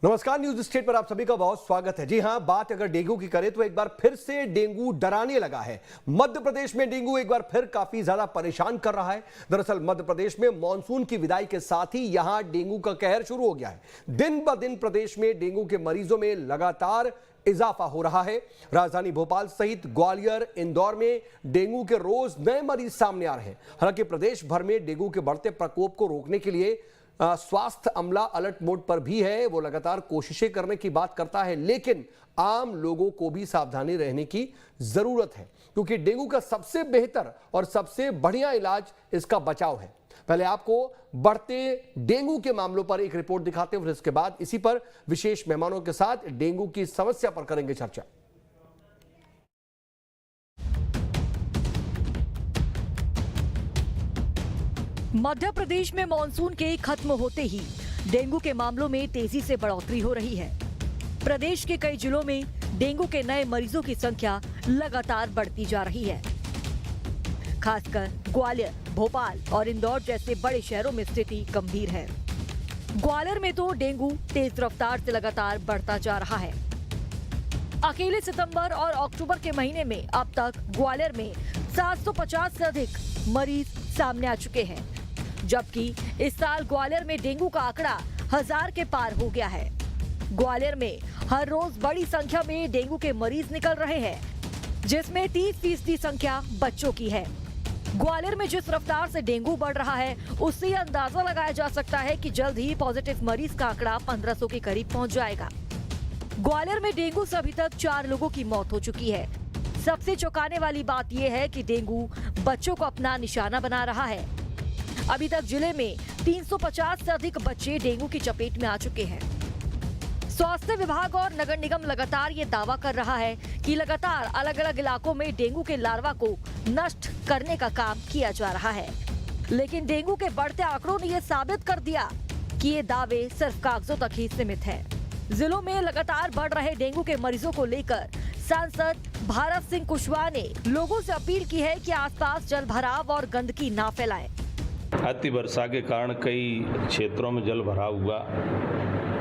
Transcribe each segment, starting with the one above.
नमस्कार, news state पर आप सभी का बहुत स्वागत है। जी हां, बात अगर डेंगू की करें तो एक बार फिर से डेंगू डराने लगा है। मध्य प्रदेश में डेंगू एक बार फिर काफी ज्यादा परेशान कर रहा है। दरअसल मध्य प्रदेश में मानसून की विदाई के साथ ही यहां डेंगू का कहर शुरू हो गया है। दिन ब दिन प्रदेश में डेंगू के मरीजों में लगातार इजाफा हो रहा है। राजधानी भोपाल सहित ग्वालियर, इंदौर में डेंगू के रोज नए मरीज सामने आ रहे हैं। हालांकि प्रदेश भर में डेंगू के बढ़ते प्रकोप को रोकने के लिए स्वास्थ्य अमला अलर्ट मोड पर भी है। वो लगातार कोशिशें करने की बात करता है, लेकिन आम लोगों को भी सावधानी रहने की जरूरत है, क्योंकि डेंगू का सबसे बेहतर और सबसे बढ़िया इलाज इसका बचाव है। पहले आपको बढ़ते डेंगू के मामलों पर एक रिपोर्ट दिखाते हैं, फिर इसके बाद इसी पर विशेष मेहमानों के साथ डेंगू की समस्या पर करेंगे चर्चा। मध्य प्रदेश में मानसून के खत्म होते ही डेंगू के मामलों में तेजी से बढ़ोतरी हो रही है। प्रदेश के कई जिलों में डेंगू के नए मरीजों की संख्या लगातार बढ़ती जा रही है। खासकर ग्वालियर, भोपाल और इंदौर जैसे बड़े शहरों में स्थिति गंभीर है। ग्वालियर में तो डेंगू तेज रफ्तार से लगातार बढ़ता जा रहा है। अकेले सितंबर और अक्टूबर के महीने में अब तक ग्वालियर में 750 से अधिक मरीज सामने आ चुके हैं, जबकि इस साल ग्वालियर में डेंगू का आंकड़ा 1000 के पार हो गया है। ग्वालियर में हर रोज बड़ी संख्या में डेंगू के मरीज निकल रहे हैं, जिसमें 30% संख्या बच्चों की है। ग्वालियर में जिस रफ्तार से डेंगू बढ़ रहा है, उससे अंदाजा लगाया जा सकता है कि जल्द ही पॉजिटिव मरीज का आंकड़ा 1500 के करीब पहुंच जाएगा। ग्वालियर में डेंगू से अभी तक 4 लोगों की मौत हो चुकी है। सबसे चौंकाने वाली बात यह है कि डेंगू बच्चों को अपना निशाना बना रहा है। अभी तक जिले में 350 से अधिक बच्चे डेंगू की चपेट में आ चुके हैं। स्वास्थ्य विभाग और नगर निगम लगातार ये दावा कर रहा है कि लगातार अलग अलग इलाकों में डेंगू के लार्वा को नष्ट करने का काम किया जा रहा है, लेकिन डेंगू के बढ़ते आंकड़ों ने ये साबित कर दिया कि ये दावे सिर्फ कागजों तक ही सीमित है। जिलों में लगातार बढ़ रहे डेंगू के मरीजों को लेकर सांसद भारत सिंह कुशवाहा ने लोगों से अपील की है कि आसपास जल भराव और गंदगी ना फैलाएं। अति वर्षा के कारण कई क्षेत्रों में जल भराव हुआ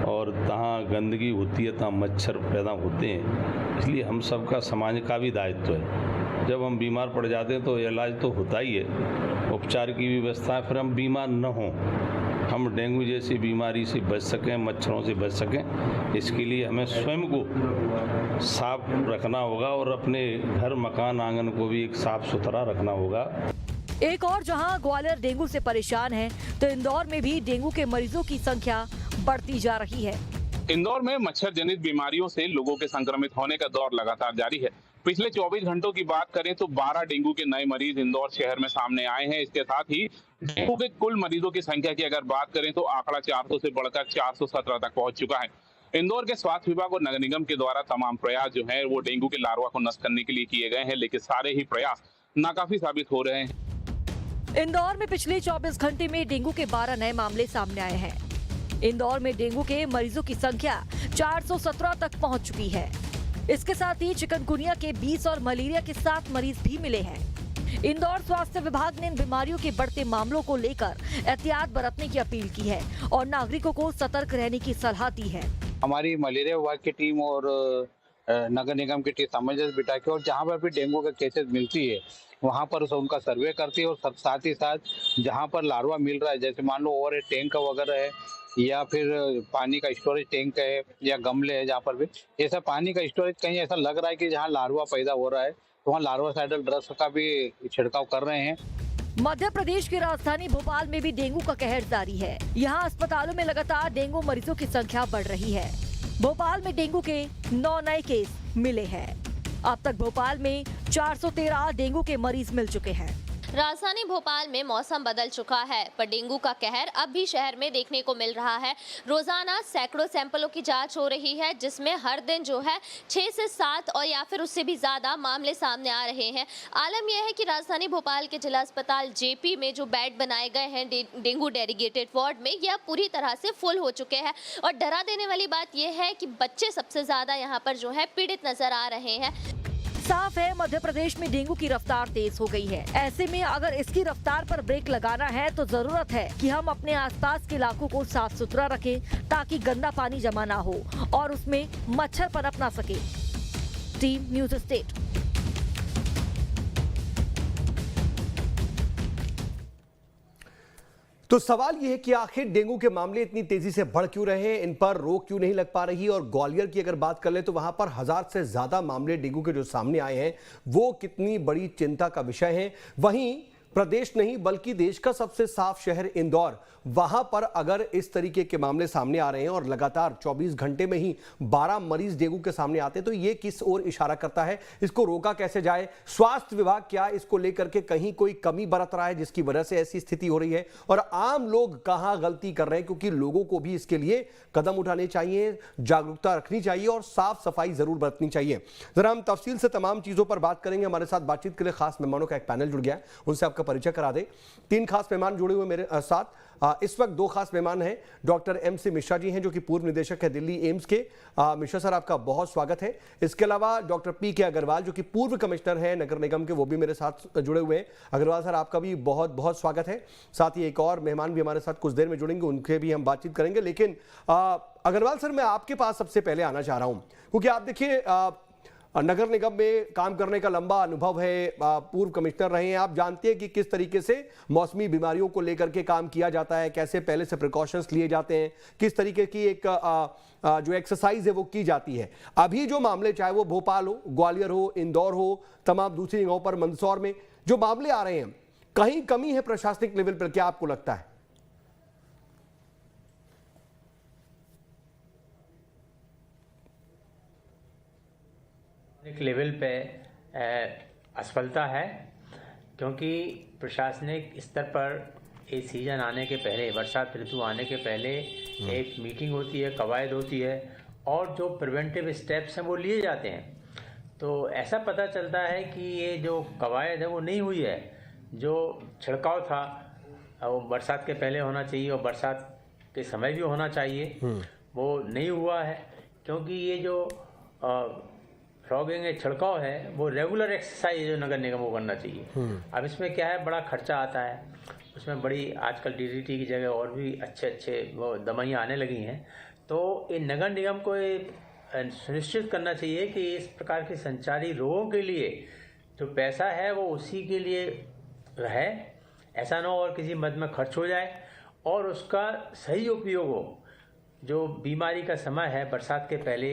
और जहाँ गंदगी होती है तहाँ मच्छर पैदा होते हैं। इसलिए हम सबका समाज का भी दायित्व है। जब हम बीमार पड़ जाते हैं तो इलाज तो होता ही है, उपचार की व्यवस्था है, फिर हम बीमार न हों, हम डेंगू जैसी बीमारी से बच सकें, मच्छरों से बच सकें। इसके लिए हमें स्वयं को साफ रखना होगा और अपने घर, मकान, आंगन को भी एक साफ सुथरा रखना होगा। एक और जहां ग्वालियर डेंगू से परेशान है, तो इंदौर में भी डेंगू के मरीजों की संख्या बढ़ती जा रही है। इंदौर में मच्छर जनित बीमारियों से लोगों के संक्रमित होने का दौर लगातार जारी है। पिछले 24 घंटों की बात करें तो 12 डेंगू के नए मरीज इंदौर शहर में सामने आए हैं। इसके साथ ही डेंगू के कुल मरीजों की संख्या की अगर बात करें तो आंकड़ा 400 से बढ़कर 417 तक पहुंच चुका है। इंदौर के स्वास्थ्य विभाग और नगर निगम के द्वारा तमाम प्रयास जो है वो डेंगू के लार्वा को नष्ट करने के लिए किए गए हैं, लेकिन सारे ही प्रयास नाकाफी साबित हो रहे हैं। इंदौर में पिछले 24 घंटे में डेंगू के 12 नए मामले सामने आए हैं। इंदौर में डेंगू के मरीजों की संख्या 417 तक पहुंच चुकी है। इसके साथ ही चिकनगुनिया के 20 और मलेरिया के 7 मरीज भी मिले हैं। इंदौर स्वास्थ्य विभाग ने इन बीमारियों के बढ़ते मामलों को लेकर एहतियात बरतने की अपील की है और नागरिकों को सतर्क रहने की सलाह दी है। हमारी मलेरिया विभाग की टीम और नगर निगम की टीम सामंजस्य बिठा के और जहाँ पर भी डेंगू के केसेस मिलती है वहाँ पर उनका सर्वे करती है और साथ ही साथ जहाँ पर लार्वा मिल रहा है, जैसे मान लो ओवर टैंक वगैरह है या फिर पानी का स्टोरेज टैंक है या गमले है, जहाँ पर भी ऐसा पानी का स्टोरेज कहीं ऐसा लग रहा है कि जहाँ लार्वा पैदा हो रहा है तो वहाँ लार्वासाइडल ड्रग्स का भी छिड़काव कर रहे हैं। मध्य प्रदेश की राजधानी भोपाल में भी डेंगू का कहर जारी है। यहाँ अस्पतालों में लगातार डेंगू मरीजों की संख्या बढ़ रही है। भोपाल में डेंगू के 9 नए केस मिले हैं। अब तक भोपाल में 413 डेंगू के मरीज मिल चुके हैं। राजधानी भोपाल में मौसम बदल चुका है, पर डेंगू का कहर अब भी शहर में देखने को मिल रहा है। रोजाना सैकड़ों सैंपलों की जांच हो रही है, जिसमें हर दिन जो है 6 से 7 और या फिर उससे भी ज्यादा मामले सामने आ रहे हैं। आलम यह है कि राजधानी भोपाल के जिला अस्पताल जेपी में जो बेड बनाए गए हैं डेंगू डेडिकेटेड वार्ड में, यह पूरी तरह से फुल हो चुके हैं। और डरा देने वाली बात यह है कि बच्चे सबसे ज्यादा यहाँ पर जो है पीड़ित नजर आ रहे हैं। साफ है मध्य प्रदेश में डेंगू की रफ्तार तेज हो गई है। ऐसे में अगर इसकी रफ्तार पर ब्रेक लगाना है तो जरूरत है कि हम अपने आसपास के इलाकों को साफ सुथरा रखें ताकि गंदा पानी जमा ना हो और उसमें मच्छर पनप ना सके। Team news state. तो सवाल यह है कि आखिर डेंगू के मामले इतनी तेजी से बढ़ क्यों रहे हैं, इन पर रोक क्यों नहीं लग पा रही। और ग्वालियर की अगर बात कर ले तो वहां पर 1000 से ज्यादा मामले डेंगू के जो सामने आए हैं वो कितनी बड़ी चिंता का विषय है। वहीं प्रदेश नहीं बल्कि देश का सबसे साफ शहर इंदौर, वहां पर अगर इस तरीके के मामले सामने आ रहे हैं और लगातार 24 घंटे में ही 12 मरीज डेंगू के सामने आते हैं तो ये किस ओर इशारा करता है, इसको रोका कैसे जाए। स्वास्थ्य विभाग क्या इसको लेकर के कहीं कोई कमी बरत रहा है जिसकी वजह से ऐसी स्थिति हो रही है, और आम लोग कहां गलती कर रहे हैं, क्योंकि लोगों को भी इसके लिए कदम उठाने चाहिए, जागरूकता रखनी चाहिए और साफ सफाई जरूर बरतनी चाहिए। जरा हम तफसील से तमाम चीजों पर बात करेंगे। हमारे साथ बातचीत के लिए खास मेहमानों का एक पैनल जुड़ गया है, उनसे आपका परिचय करा दे। 3 खास मेहमान जुड़े हुए मेरे साथ। इस वक्त 2 खास मेहमान हैं। डॉक्टर MC मिश्रा जी हैं जो कि पूर्व निदेशक है दिल्ली एम्स के। मिश्रा सर आपका बहुत स्वागत है। इसके अलावा डॉक्टर PK अग्रवाल जो कि पूर्व कमिश्नर हैं नगर निगम के, वो भी मेरे साथ जुड़े हुए हैं। अग्रवाल सर आपका भी बहुत बहुत स्वागत है। साथ ही एक और मेहमान भी हमारे साथ कुछ देर में जुड़ेंगे, उनके भी हम बातचीत करेंगे। लेकिन अग्रवाल सर मैं आपके पास सबसे पहले आना चाह रहा हूं, क्योंकि आप देखिए नगर निगम में काम करने का लंबा अनुभव है, पूर्व कमिश्नर रहे हैं, आप जानते हैं कि किस तरीके से मौसमी बीमारियों को लेकर के काम किया जाता है, कैसे पहले से प्रिकॉशंस लिए जाते हैं, किस तरीके की एक जो एक्सरसाइज है वो की जाती है। अभी जो मामले चाहे वो भोपाल हो, ग्वालियर हो, इंदौर हो, तमाम दूसरी जगहों पर, मंदसौर में जो मामले आ रहे हैं, कहीं कमी है प्रशासनिक लेवल पर, क्या आपको लगता है? एक लेवल पे असफलता है, क्योंकि प्रशासनिक स्तर पर ये सीजन आने के पहले, बरसात ऋतु आने के पहले एक मीटिंग होती है, कवायद होती है और जो प्रिवेंटिव स्टेप्स हैं वो लिए जाते हैं। तो ऐसा पता चलता है कि ये जो कवायद है वो नहीं हुई है। जो छिड़काव था वो बरसात के पहले होना चाहिए और बरसात के समय भी होना चाहिए, वो नहीं हुआ है। क्योंकि ये जो फ्रॉगिंग छिड़काव है वो रेगुलर एक्सरसाइज जो नगर निगम को करना चाहिए। अब इसमें क्या है, बड़ा खर्चा आता है, उसमें बड़ी आजकल DDT की जगह और भी अच्छे वो दवाइयाँ आने लगी हैं। तो ये नगर निगम को सुनिश्चित करना चाहिए कि इस प्रकार के संचारी रोगों के लिए जो पैसा है वो उसी के लिए रहे, ऐसा ना हो और किसी मद में खर्च हो जाए और उसका सही उपयोग हो। जो बीमारी का समय है बरसात के पहले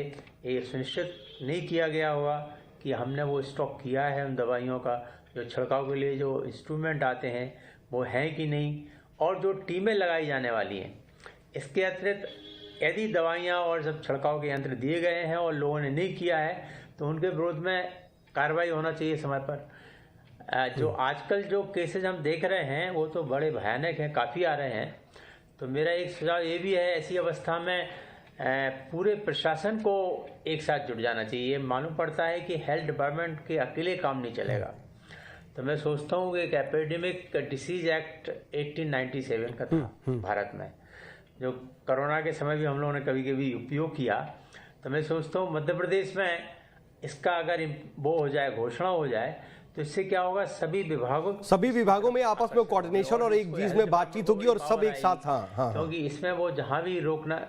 ये सुनिश्चित नहीं किया गया होगा कि हमने वो स्टॉक किया है उन दवाइयों का, जो छिड़काव के लिए जो इंस्ट्रूमेंट आते हैं वो हैं कि नहीं, और जो टीमें लगाई जाने वाली हैं। इसके अतिरिक्त यदि दवाइयाँ और सब छिड़काव के यंत्र दिए गए हैं और लोगों ने नहीं किया है तो उनके विरोध में कार्रवाई होना चाहिए समय पर। जो आजकल जो केसेज हम देख रहे हैं वो तो बड़े भयानक हैं, काफ़ी आ रहे हैं। तो मेरा एक सुझाव ये भी है, ऐसी अवस्था में पूरे प्रशासन को एक साथ जुट जाना चाहिए। मालूम पड़ता है कि हेल्थ डिपार्टमेंट के अकेले काम नहीं चलेगा। तो मैं सोचता हूँ कि एक एपिडेमिक डिसीज एक्ट 1897 का था भारत में, जो कोरोना के समय भी हम लोगों ने कभी कभी उपयोग किया। तो मैं सोचता हूँ मध्य प्रदेश में इसका अगर वो हो जाए, घोषणा हो जाए, तो इससे क्या होगा, सभी विभागों में आपस में कोऑर्डिनेशन और एक चीज में बातचीत होगी और सब एक साथ। हाँ, क्योंकि इसमें वो जहां भी रोकना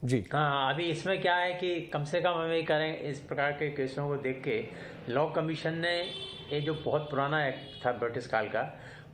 जी। हाँ, अभी इसमें क्या है कि कम से कम हमें करें, इस प्रकार के केसों को देख के लॉ कमीशन ने ये जो बहुत पुराना एक्ट था ब्रिटिश काल का,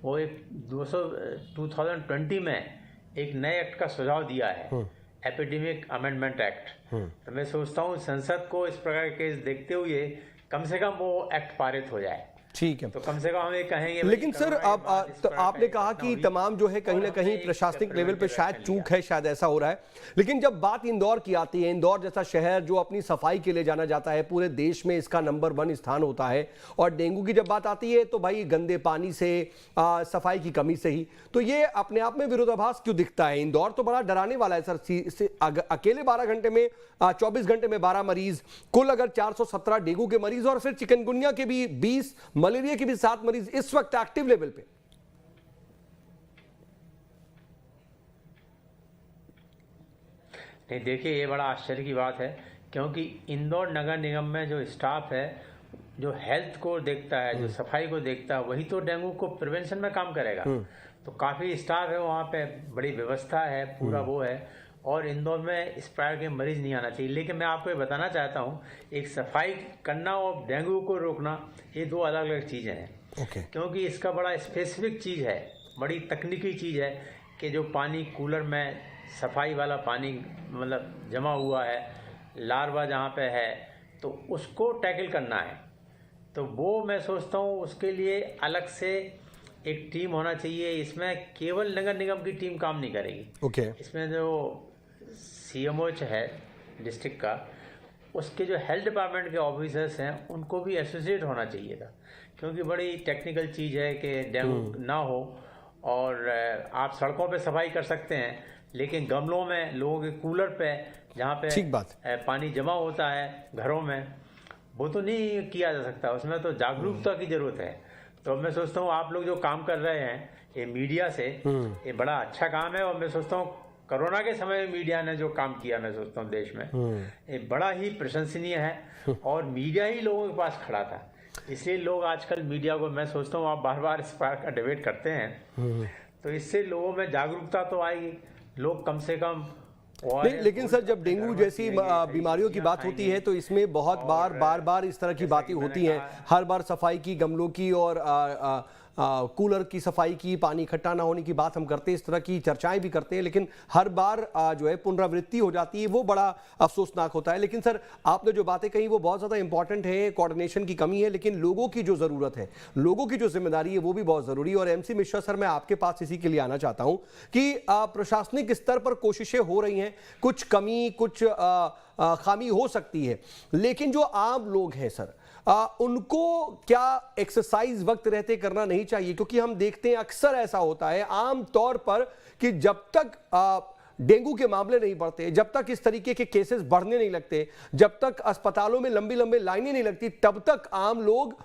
वो एक 2020 में एक नए एक्ट का सुझाव दिया है, एपिडेमिक अमेंडमेंट एक्ट। तो मैं सोचता हूँ संसद को इस प्रकार के केस देखते हुए कम से कम वो एक्ट पारित हो जाए। ठीक है, तो कम से कम हम ये कहेंगे। लेकिन सर अब तो आपने कहा कि तमाम जो है कहीं ना कहीं प्रशासनिक लेवल पे शायद चूक है, शायद ऐसा हो रहा है। लेकिन जब बात इंदौर की आती है, इंदौर जैसा शहर जो अपनी सफाई के लिए जाना जाता है, पूरे देश में इसका नंबर 1 स्थान होता है, और डेंगू की जब बात आती है तो भाई गंदे पानी से, सफाई की कमी से ही, तो ये अपने आप में विरोधाभास क्यों दिखता है? इंदौर तो बड़ा डराने वाला है सर, अकेले 12 घंटे में 24 घंटे में 12 मरीज, कुल अगर 417 डेंगू के मरीज, और फिर चिकनगुनिया के भी 20, मलेरिया के भी 7 मरीज इस वक्त एक्टिव लेवल पे। नहीं, देखिए ये बड़ा आश्चर्य की बात है क्योंकि इंदौर नगर निगम में जो स्टाफ है, जो हेल्थ को देखता है, जो सफाई को देखता है, वही तो डेंगू को प्रिवेंशन में काम करेगा। तो काफ़ी स्टाफ है वहाँ पे, बड़ी व्यवस्था है, पूरा वो है, और इंदौर में इस प्रकार के मरीज नहीं आना चाहिए। लेकिन मैं आपको ये बताना चाहता हूँ, एक सफाई करना और डेंगू को रोकना ये दो अलग अलग चीज़ें हैं। क्योंकि इसका बड़ा स्पेसिफिक चीज़ है, बड़ी तकनीकी चीज़ है कि जो पानी कूलर में सफाई वाला पानी मतलब जमा हुआ है, लार्वा जहाँ पे है, तो उसको टैकल करना है। तो वो मैं सोचता हूँ उसके लिए अलग से एक टीम होना चाहिए। इसमें केवल नगर निगम की टीम काम नहीं करेगी। इसमें जो CMO है डिस्ट्रिक्ट का, उसके जो हेल्थ डिपार्टमेंट के ऑफिसर्स हैं उनको भी एसोसिएट होना चाहिए था, क्योंकि बड़ी टेक्निकल चीज़ है कि डेंगू ना हो। और आप सड़कों पे सफाई कर सकते हैं, लेकिन गमलों में, लोगों के कूलर पे जहाँ पे पानी जमा होता है घरों में, वो तो नहीं किया जा सकता। उसमें तो जागरूकता की ज़रूरत है। तो मैं सोचता हूँ आप लोग जो काम कर रहे हैं ये मीडिया से, ये बड़ा अच्छा काम है। और मैं सोचता हूँ कोरोना के समय में मीडिया ने जो काम किया, मैं सोचता हूँ देश में ये बड़ा ही प्रशंसनीय है। और मीडिया ही लोगों के पास खड़ा था, इसलिए लोग आजकल मीडिया को, मैं सोचता हूँ आप बार बार इस बार का डिबेट करते हैं, तो इससे लोगों में जागरूकता तो आएगी, लोग कम से कम। लेकिन सर, जब डेंगू जैसी बीमारियों की बात होती है तो इसमें बहुत बार इस तरह की बातें होती हैं। हर बार सफाई की, गमलों की और कूलर की सफाई की, पानी इकट्ठा ना होने की बात हम करते हैं, इस तरह की चर्चाएं भी करते हैं, लेकिन हर बार जो है पुनरावृत्ति हो जाती है, वो बड़ा अफसोसनाक होता है। लेकिन सर, आपने जो बातें कही वो बहुत ज़्यादा इंपॉर्टेंट है। कोऑर्डिनेशन की कमी है, लेकिन लोगों की जो ज़रूरत है, लोगों की जो जिम्मेदारी है, वो भी बहुत ज़रूरी है। और MC मिश्रा सर, मैं आपके पास इसी के लिए आना चाहता हूँ कि प्रशासनिक स्तर पर कोशिशें हो रही हैं, कुछ कमी, कुछ खामी हो सकती है, लेकिन जो आम लोग हैं सर, उनको क्या एक्सरसाइज वक्त रहते करना नहीं चाहिए? क्योंकि हम देखते हैं अक्सर ऐसा होता है आम तौर पर कि जब तक डेंगू के मामले नहीं बढ़ते, जब तक इस तरीके के केसेस बढ़ने नहीं लगते, जब तक अस्पतालों में लंबी लंबी लाइनें नहीं लगती, तब तक आम लोग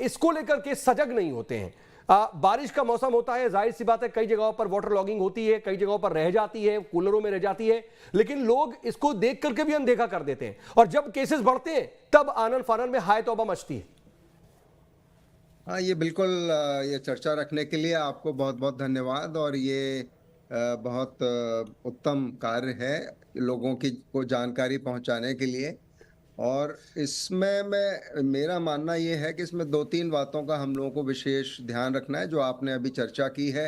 इसको लेकर के सजग नहीं होते हैं। बारिश का मौसम होता है, जाहिर सी बात है कई जगहों पर वाटर लॉगिंग होती है, कई जगहों पर रह जाती है, कूलरों में रह जाती है, लेकिन लोग इसको देख करके भी अनदेखा कर देते हैं। और जब केसेस बढ़ते हैं तब आनन फानन में हाय तौबा मचती है। हाँ, ये बिल्कुल, ये चर्चा रखने के लिए आपको बहुत बहुत धन्यवाद। और ये बहुत उत्तम कार्य है लोगों की को जानकारी पहुंचाने के लिए। और इसमें मेरा मानना ये है कि इसमें 2-3 बातों का हम लोगों को विशेष ध्यान रखना है, जो आपने अभी चर्चा की है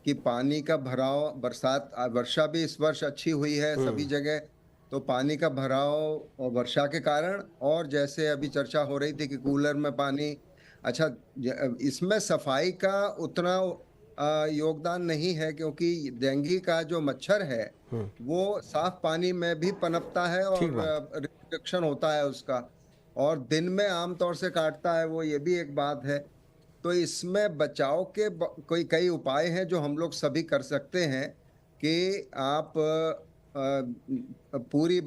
कि पानी का भराव, वर्षा भी इस वर्ष अच्छी हुई है सभी जगह, तो पानी का भराव वर्षा के कारण, और जैसे अभी चर्चा हो रही थी कि कूलर में पानी, अच्छा इसमें सफाई का उतना योगदान नहीं है, क्योंकि डेंगू का जो मच्छर है वो साफ पानी में भी पनपता है और रिप्रोडक्शन होता है उसका, और दिन में आमतौर से काटता है वो, ये भी एक बात है। तो इसमें बचाव के कई उपाय हैं जो हम लोग सभी कर सकते हैं कि आप पूरी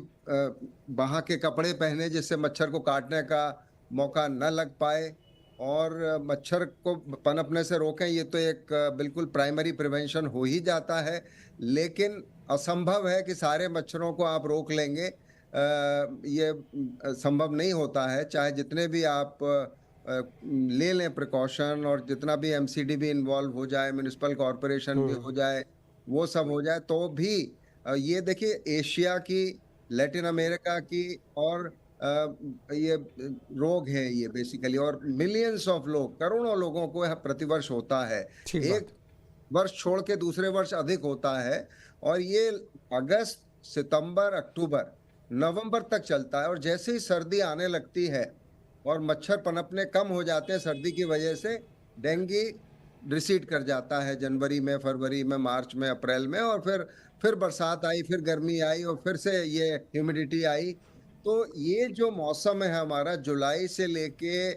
बाह के कपड़े पहने जिससे मच्छर को काटने का मौका न लग पाए, और मच्छर को पनपने से रोकें। ये तो एक बिल्कुल प्राइमरी प्रिवेंशन हो ही जाता है, लेकिन असंभव है कि सारे मच्छरों को आप रोक लेंगे, ये संभव नहीं होता है। चाहे जितने भी आप ले लें प्रिकॉशन, और जितना भी MCD भी इन्वॉल्व हो जाए, म्यूनिसिपल कॉरपोरेशन भी हो जाए, वो सब हो जाए, तो भी ये देखिए एशिया की, लैटिन अमेरिका की, और ये रोग है ये बेसिकली, और मिलियंस ऑफ लोग, करोड़ों लोगों को यह प्रतिवर्ष होता है, एक वर्ष छोड़ के दूसरे वर्ष अधिक होता है। और ये अगस्त, सितंबर, अक्टूबर, नवंबर तक चलता है। और जैसे ही सर्दी आने लगती है और मच्छर पनपने कम हो जाते हैं सर्दी की वजह से, डेंगू रिसीड कर जाता है जनवरी में, फरवरी में, मार्च में, अप्रैल में, और फिर बरसात आई, फिर गर्मी आई, और फिर से ये ह्यूमिडिटी आई। तो ये जो मौसम है हमारा, जुलाई से लेके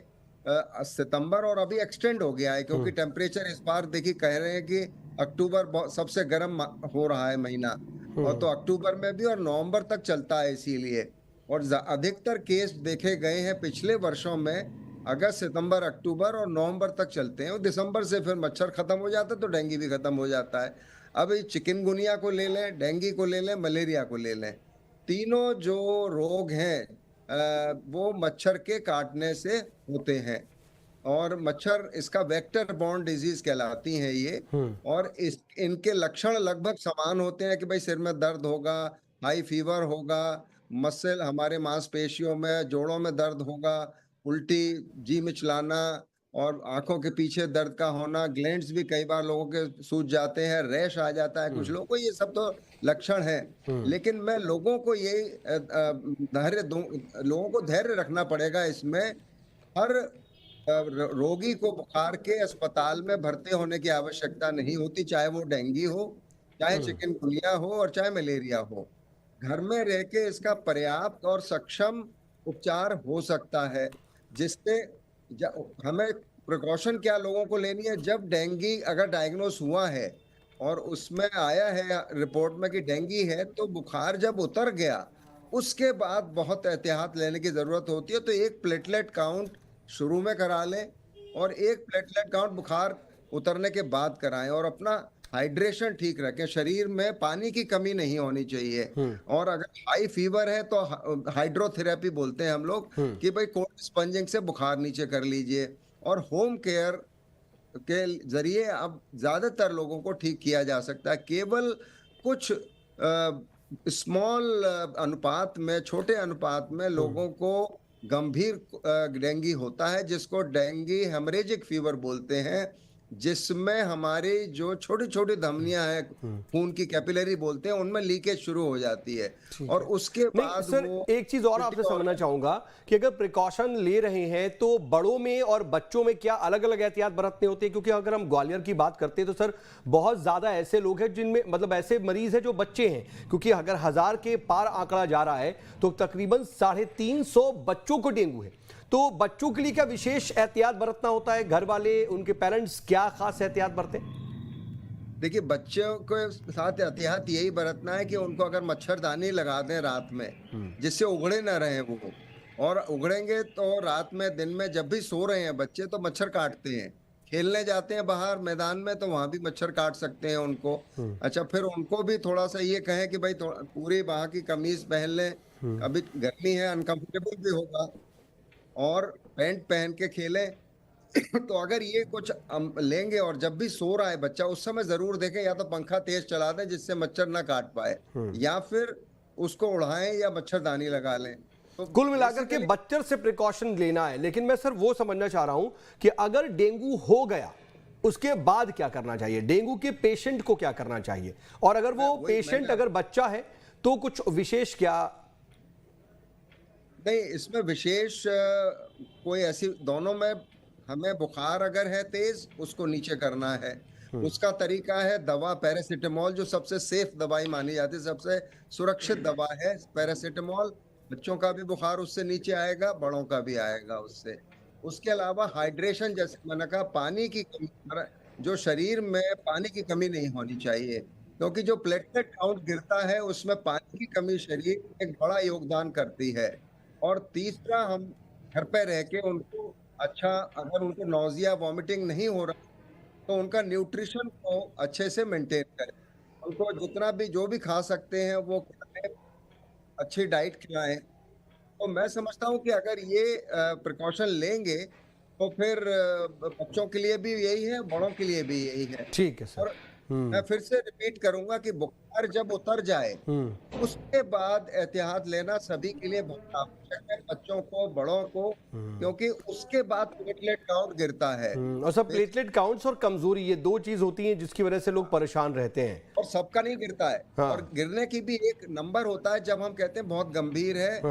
सितंबर, और अभी एक्सटेंड हो गया है, क्योंकि टेम्परेचर इस बार देखिए कह रहे हैं कि अक्टूबर सबसे गर्म हो रहा है महीना, और तो अक्टूबर में भी, और नवंबर तक चलता है इसीलिए। और अधिकतर केस देखे गए हैं पिछले वर्षों में अगस्त, सितंबर, अक्टूबर और नवंबर तक चलते हैं, और दिसंबर से फिर मच्छर खत्म हो जाता है तो डेंगू भी खत्म हो जाता है। अब चिकनगुनिया को ले लें, डेंगू को ले लें, मलेरिया को ले लें, तीनों जो रोग हैं वो मच्छर के काटने से होते हैं और मच्छर इसका वेक्टर बॉर्न डिजीज कहलाती हैं ये। और इनके लक्षण लगभग समान होते हैं कि भाई सिर में दर्द होगा, हाई फीवर होगा, मसल हमारे मांसपेशियों में जोड़ों में दर्द होगा, उल्टी, जी मिचलाना और आंखों के पीछे दर्द का होना, ग्लैंड्स भी कई बार लोगों के सूज जाते हैं, रैश आ जाता है कुछ लोगों को, ये सब तो लक्षण हैं। लेकिन मैं लोगों को ये लोगों को धैर्य रखना पड़ेगा इसमें। हर रोगी को बुखार के अस्पताल में भर्ती होने की आवश्यकता नहीं होती, चाहे वो डेंगू हो, चाहे चिकनगुनिया हो और चाहे मलेरिया हो। घर में रह के इसका पर्याप्त और सक्षम उपचार हो सकता है, जिससे हमें प्रिकॉशन क्या लोगों को लेनी है। जब डेंगू अगर डायग्नोस हुआ है और उसमें आया है रिपोर्ट में कि डेंगू है, तो बुखार जब उतर गया उसके बाद बहुत एहतियात लेने की जरूरत होती है। तो एक प्लेटलेट काउंट शुरू में करा लें और एक प्लेटलेट काउंट बुखार उतरने के बाद कराएं और अपना हाइड्रेशन ठीक रखें। शरीर में पानी की कमी नहीं होनी चाहिए। और अगर हाई फीवर है तो हाइड्रोथेरेपी बोलते हैं हम लोग कि भाई कोल्ड स्पंजिंग से बुखार नीचे कर लीजिए। और होम केयर के जरिए अब ज्यादातर लोगों को ठीक किया जा सकता है। केवल कुछ स्मॉल अनुपात में, छोटे अनुपात में लोगों को गंभीर डेंगू होता है, जिसको डेंगू हेमरेजिक फीवर बोलते हैं, जिसमें हमारी जो छोटी छोटी धमनियां हैं, खून की कैपिलरी बोलते हैं, उनमें लीकेज शुरू हो जाती है। और उसके बाद सर एक चीज और आपसे समझना चाहूंगा कि अगर प्रिकॉशन ले रहे हैं तो बड़ों में और बच्चों में क्या अलग अलग एहतियात बरतने होते हैं? क्योंकि अगर हम ग्वालियर की बात करते हैं तो सर बहुत ज्यादा ऐसे लोग हैं जिनमें, मतलब ऐसे मरीज हैं जो बच्चे हैं, क्योंकि अगर 1000 के पार आंकड़ा जा रहा है तो तकरीबन 350 बच्चों को डेंगू है। तो बच्चों के लिए क्या विशेष एहतियात बरतना होता है? घर वाले, उनके पेरेंट्स क्या खास एहतियात बरते? देखिए, बच्चों के साथ एहतियात यही बरतना है कि उनको अगर मच्छरदानी लगा दें रात में, जिससे उगड़े ना रहे वो, और उगड़ेंगे तो रात में, दिन में जब भी सो रहे हैं बच्चे तो मच्छर काटते हैं। खेलने जाते हैं बाहर मैदान में तो वहां भी मच्छर काट सकते हैं उनको। अच्छा, फिर उनको भी थोड़ा सा ये कहें कि भाई पूरी बाह की कमीज पहन लें, अभी गर्मी है, अनकंफर्टेबल भी होगा, और पैंट पहन के खेलें। तो अगर ये कुछ लेंगे और जब भी सो रहा है बच्चा उस समय जरूर देखें, या तो पंखा तेज चला दें जिससे मच्छर ना काट पाए, या फिर उसको उड़ाएं या मच्छरदानी लगा लें। तो कुल मिलाकर के बच्चों से प्रिकॉशन लेना है। लेकिन मैं सर वो समझना चाह रहा हूं कि अगर डेंगू हो गया उसके बाद क्या करना चाहिए? डेंगू के पेशेंट को क्या करना चाहिए? और अगर वो पेशेंट अगर बच्चा है तो कुछ विशेष क्या? नहीं, इसमें विशेष कोई ऐसी, दोनों में हमें बुखार अगर है तेज, उसको नीचे करना है। उसका तरीका है दवा पैरासीटामोल, जो सबसे सेफ दवाई मानी जाती है, सबसे सुरक्षित दवा है पैरासीटामोल। बच्चों का भी बुखार उससे नीचे आएगा, बड़ों का भी आएगा उससे। उसके अलावा हाइड्रेशन, जैसे मैंने कहा, पानी की कमी, जो शरीर में पानी की कमी नहीं होनी चाहिए, क्योंकि जो प्लेटलेट काउंट गिरता है उसमें पानी की कमी शरीर में एक बड़ा योगदान करती है। और तीसरा, हम घर पे रह के उनको अच्छा, अगर उनको नौजिया वॉमिटिंग नहीं हो रहा तो उनका न्यूट्रिशन को अच्छे से मेंटेन करें। उनको जितना भी जो भी खा सकते हैं वो खिलाएं, अच्छी डाइट खिलाएं। तो मैं समझता हूँ कि अगर ये प्रिकॉशन लेंगे तो फिर बच्चों के लिए भी यही है, बड़ों के लिए भी यही है। ठीक है सर। और मैं फिर से रिपीट करूंगा कि बुखार जब उतर जाए उसके बाद एहतियात लेना सभी के लिए बहुत आवश्यक है, बच्चों को, बड़ों को, क्योंकि उसके बाद प्लेटलेट काउंट गिरता है। और सब प्लेटलेट काउंट्स और कमजोरी, ये दो चीज होती हैं जिसकी वजह से लोग परेशान रहते हैं। और सबका नहीं गिरता है। हाँ। और गिरने की भी एक नंबर होता है, जब हम कहते हैं बहुत गंभीर है,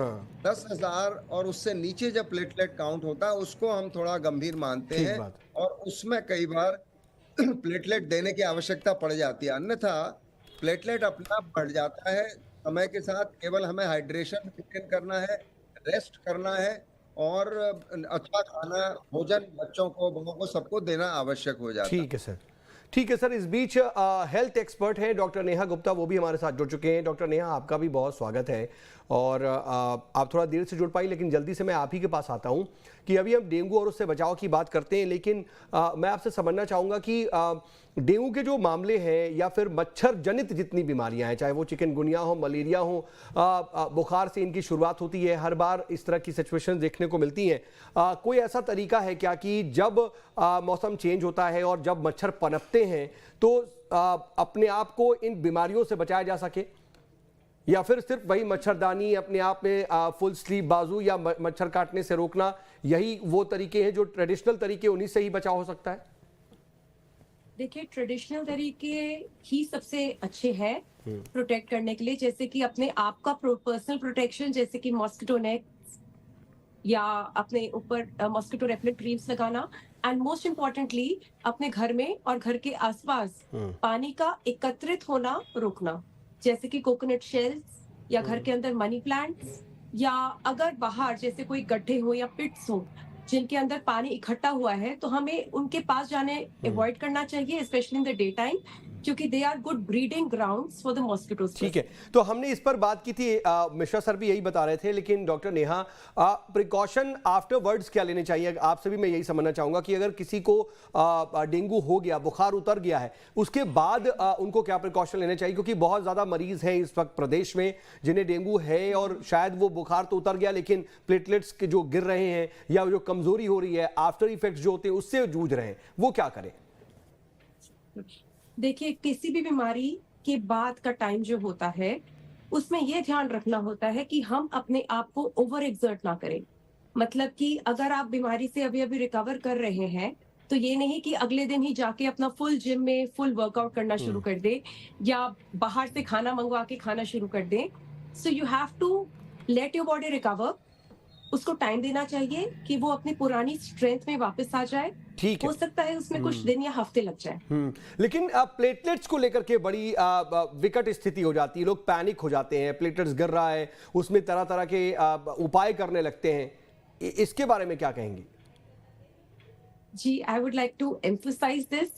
10,000 और उससे नीचे जब प्लेटलेट काउंट होता है उसको हम थोड़ा गंभीर मानते हैं, और उसमें कई बार प्लेटलेट देने की आवश्यकता पड़ जाती है। अन्यथा प्लेटलेट अपना बढ़ जाता है समय के साथ। केवल हमें हाइड्रेशन मेंटेन करना है, रेस्ट करना है, और अच्छा खाना, भोजन बच्चों को, बड़ों को, सबको देना आवश्यक हो जाता है। ठीक है सर। ठीक है सर। इस बीच हेल्थ एक्सपर्ट हैं डॉक्टर नेहा गुप्ता, वो भी हमारे साथ जुड़ चुके हैं। डॉक्टर नेहा, आपका भी बहुत स्वागत है। और आप थोड़ा देर से जुड़ पाई, लेकिन जल्दी से मैं आप ही के पास आता हूं कि अभी हम डेंगू और उससे बचाव की बात करते हैं, लेकिन मैं आपसे समझना चाहूँगा कि डेंगू के जो मामले हैं या फिर मच्छर जनित जितनी बीमारियां हैं, चाहे वो चिकनगुनिया हो, मलेरिया हो, बुखार से इनकी शुरुआत होती है, हर बार इस तरह की सिचुएशन देखने को मिलती हैं। कोई ऐसा तरीका है क्या कि जब मौसम चेंज होता है और जब मच्छर पनपते हैं तो अपने आप को इन बीमारियों से बचाया जा सके, या फिर सिर्फ वही मच्छरदानी अपने आप में फुल स्लीव बाजू या मच्छर काटने से रोकना, यही वो तरीके हैं जो ट्रेडिशनल तरीके, उन्हीं से ही बचाव हो सकता है? देखिए, ट्रेडिशनल तरीके ही सबसे अच्छे हैं प्रोटेक्ट करने के लिए, जैसे कि अपने आप का पर्सनल प्रोटेक्शन, जैसे कि मॉस्किटो नेट या अपने ऊपर मॉस्किटो रेपेलेंट क्रीम्स लगाना, एंड मोस्ट इम्पोर्टेंटली अपने घर में और घर के आसपास पानी का एकत्रित होना रोकना, जैसे कि कोकोनट शेल्स या घर के अंदर मनी प्लांट्स, या अगर बाहर जैसे कोई गड्ढे हो या पिट्स हो जिनके अंदर पानी इकट्ठा हुआ है तो हमें उनके पास जाने अवॉइड करना चाहिए, specially in the day time, क्योंकि they are good breeding grounds for the mosquitoes. ठीक है, तो हमने इस पर बात की थी, मिश्रा सर भी यही बता रहे थे, लेकिन डॉक्टर नेहा, प्रिकॉशन आफ्टरवर्ड्स क्या लेने चाहिए? आपसे भी मैं यही समझना चाहूंगा कि अगर किसी को डेंगू हो गया, बुखार उतर गया है, उसके बाद उनको क्या प्रिकॉशन लेने चाहिए? क्योंकि बहुत ज्यादा मरीज हैं इस वक्त प्रदेश में जिन्हें डेंगू है और शायद वो बुखार तो उतर गया लेकिन प्लेटलेट्स के जो गिर रहे हैं या जो कमजोरी हो रही है, आफ्टर इफेक्ट्स जो होते हैं उससे जूझ रहे हैं, वो क्या करें? देखिए, किसी भी बीमारी के बाद का टाइम जो होता है उसमें यह ध्यान रखना होता है कि हम अपने आप को ओवर एक्सर्ट ना करें। मतलब कि अगर आप बीमारी से अभी अभी रिकवर कर रहे हैं तो ये नहीं कि अगले दिन ही जाके अपना फुल जिम में फुल वर्कआउट करना शुरू कर दे या बाहर से खाना मंगवा के खाना शुरू कर दें। So you have to let your body recover, उसको टाइम देना चाहिए कि वो अपनी पुरानी स्ट्रेंथ में वापस आ जाए। ठीक है, हो सकता है उसमें कुछ दिन या हफ्ते लग जाए। लेकिन प्लेटलेट्स को लेकर के बड़ी विकट स्थिति हो जाती है, लोग पैनिक हो जाते हैं, प्लेटलेट्स गिर रहा है, उसमें तरह तरह के उपाय करने लगते हैं, इसके बारे में क्या कहेंगी? जी, I would like to emphasise this,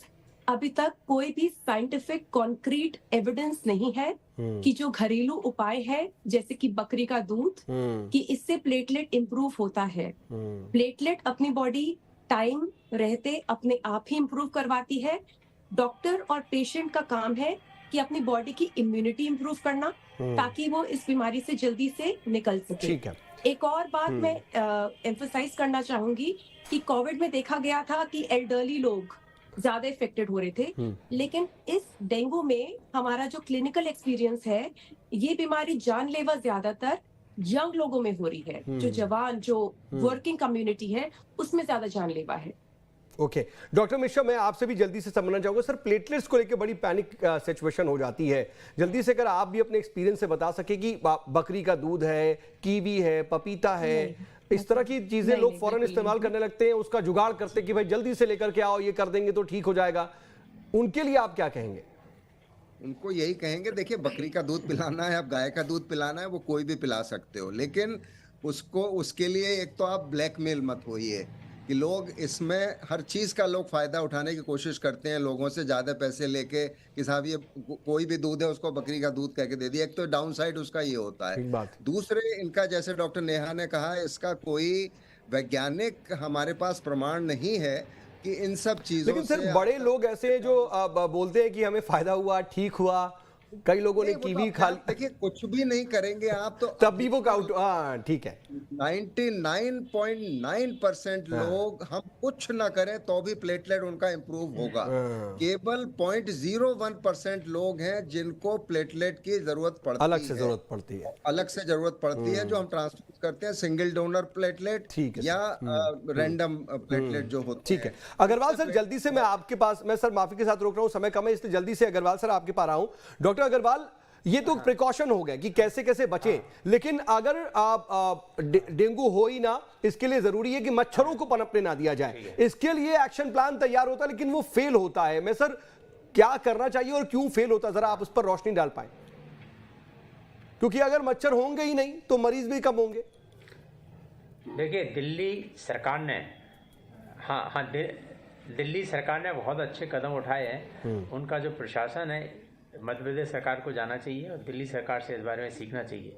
अभी तक कोई भी साइंटिफिक कॉन्क्रीट एविडेंस नहीं है कि जो घरेलू उपाय है जैसे कि बकरी का दूध, कि इससे प्लेटलेट इंप्रूव होता है। प्लेटलेट अपनी बॉडी टाइम रहते अपने आप ही इंप्रूव करवाती है। डॉक्टर और पेशेंट का काम है कि अपनी बॉडी की इम्यूनिटी इंप्रूव करना ताकि वो इस बीमारी से जल्दी से निकल सके। ठीक है, एक और बात मैं एम्फसाइज करना चाहूंगी कि कोविड में देखा गया था कि एल्डरली लोग ज्यादा इफेक्टेड हो रहे थे, लेकिन इस डेंगू में हमारा जो क्लिनिकल एक्सपीरियंस है, ये बीमारी जानलेवा ज्यादातर यंग लोगों में हो रही है। जो जवान, जो वर्किंग कम्युनिटी है, उसमें ज्यादा जानलेवा है। ओके, डॉक्टर मिश्रा, मैं आपसे भी जल्दी से समझना चाहूंगा सर, प्लेटलेट्स को लेकर बड़ी पैनिक सिचुएशन हो जाती है, जल्दी से अगर आप भी अपने एक्सपीरियंस से बता सके कि बकरी का दूध है, कीवी है, पपीता है, इस तरह की चीजें लोग फौरन इस्तेमाल करने लगते हैं, उसका जुगाड़ करते हैं कि भाई जल्दी से लेकर के आओ, ये कर देंगे तो ठीक हो जाएगा, उनके लिए आप क्या कहेंगे? उनको यही कहेंगे, देखिए बकरी का दूध पिलाना है, आप गाय का दूध पिलाना है, वो कोई भी पिला सकते हो, लेकिन उसके लिए एक तो आप ब्लैकमेल मत होइए कि लोग इसमें हर चीज का लोग फायदा उठाने की कोशिश करते हैं, लोगों से ज्यादा पैसे लेके कि साहब ये कोई भी दूध है उसको बकरी का दूध कह के दे दिया। एक तो डाउन साइड उसका ये होता है। दूसरे, इनका जैसे डॉक्टर नेहा ने कहा, इसका कोई वैज्ञानिक हमारे पास प्रमाण नहीं है कि इन सब चीजों लेकिन सर बड़े लोग ऐसे हैं जो बोलते हैं कि हमें फायदा हुआ, ठीक हुआ, कई लोगों ने कीवी खा ली। देखिए, कुछ भी नहीं करेंगे आप तो तब भी वो काउंट, हाँ ठीक है, 99.9% लोग हम कुछ ना करें तो भी प्लेटलेट उनका इंप्रूव होगा। केवल 0.01% लोग हैं जिनको प्लेटलेट की जरूरत पड़ती है, अलग से जरूरत पड़ती है, अलग से जरूरत पड़ती है, जो हम ट्रांसफ्यूज करते हैं, सिंगल डोनर प्लेटलेट या रैंडम प्लेटलेट जो होते हैं। ठीक है, अग्रवाल सर जल्दी से मैं आपके पास, मैं सर माफी के साथ रोक रहा हूँ, समय कम है इसलिए जल्दी से अग्रवाल सर आपके पास रहा हूँ। डॉक्टर अग्रवाल, ये तो प्रिकॉशन हो गए कि कैसे कैसे बचें, लेकिन अगर डेंगू हो ही ना, इसके लिए जरूरी है कि मच्छरों को पनपने ना दिया जाए, इसके लिए एक्शन प्लान तैयार होता है लेकिन वो फेल होता है। मैं सर क्या करना चाहिए और क्यों फेल होता है, जरा आप उस पर रोशनी डाल पाए, क्योंकि अगर मच्छर होंगे ही नहीं तो मरीज भी कम होंगे। देखिए, दिल्ली सरकार ने दिल्ली सरकार ने बहुत अच्छे कदम उठाए हैं। उनका जो प्रशासन है, मध्य प्रदेश सरकार को जाना चाहिए और दिल्ली सरकार से इस बारे में सीखना चाहिए।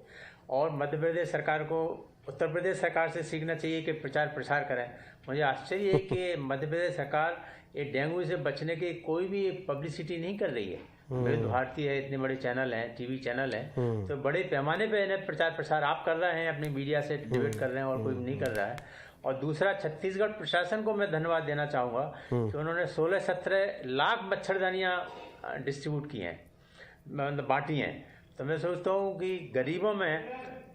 और मध्य प्रदेश सरकार को उत्तर प्रदेश सरकार से सीखना चाहिए कि प्रचार प्रसार करें। मुझे आश्चर्य है कि मध्य प्रदेश सरकार ये डेंगू से बचने की कोई भी पब्लिसिटी नहीं कर रही है। विविध भारती है, इतने बड़े चैनल हैं, टीवी चैनल हैं, तो बड़े पैमाने पे इन्हें प्रचार प्रसार आप कर रहे हैं, अपनी मीडिया से डिबेट कर रहे हैं और कोई नहीं कर रहा है। और दूसरा, छत्तीसगढ़ प्रशासन को मैं धन्यवाद देना चाहूँगा कि उन्होंने 16-17 लाख मच्छरदानियाँ डिस्ट्रीब्यूट की हैं, मतलब बांटी हैं। तो मैं सोचता हूँ कि गरीबों में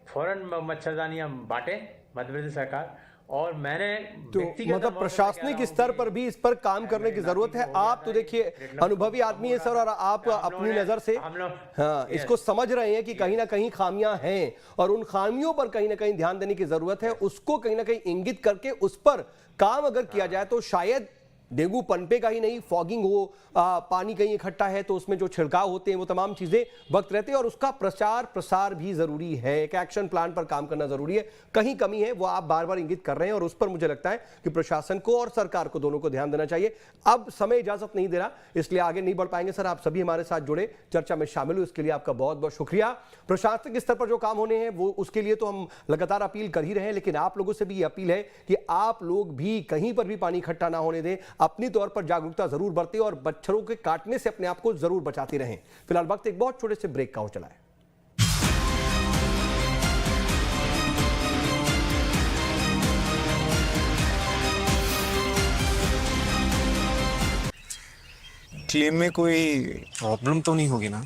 फौरन मच्छरदानियाँ बांटे मध्य प्रदेश सरकार। और मैंने तो मतलब प्रशासनिक स्तर पर भी इस पर काम करने की जरूरत है। आप तो देखिए अनुभवी आदमी है सर, और आप अपनी नजर से हाँ इसको समझ रहे हैं कि कहीं ना कहीं खामियां हैं और उन खामियों पर कहीं ना कहीं ध्यान देने की जरूरत है। उसको कहीं ना कहीं इंगित करके उस पर काम अगर किया जाए तो शायद डेंगू पनपेगा ही नहीं। फॉगिंग हो, पानी कहीं इकट्ठा है तो उसमें जो छिड़काव होते हैं वो तमाम चीजें वक्त रहते हैं, और उसका प्रचार प्रसार भी जरूरी है। एक एक्शन प्लान पर काम करना जरूरी है। कहीं कमी है वो आप बार बार इंगित कर रहे हैं और उस पर मुझे लगता है कि प्रशासन को और सरकार को दोनों को ध्यान देना चाहिए। अब समय इजाजत नहीं दे रहा, इसलिए आगे नहीं बढ़ पाएंगे। सर, आप सभी हमारे साथ जुड़े, चर्चा में शामिल हुए, इसके लिए आपका बहुत बहुत शुक्रिया। प्रशासनिक स्तर पर जो काम होने हैं वो उसके लिए तो हम लगातार अपील कर ही रहे हैं, लेकिन आप लोगों से भी ये अपील है कि आप लोग भी कहीं पर भी पानी इकट्ठा ना होने दें, अपनी तौर पर जागरूकता जरूर बरतें और मच्छरों के काटने से अपने आप को जरूर बचाते रहें। फिलहाल वक्त एक बहुत छोटे से ब्रेक का हो चला है। क्लेम में कोई प्रॉब्लम तो नहीं होगी ना?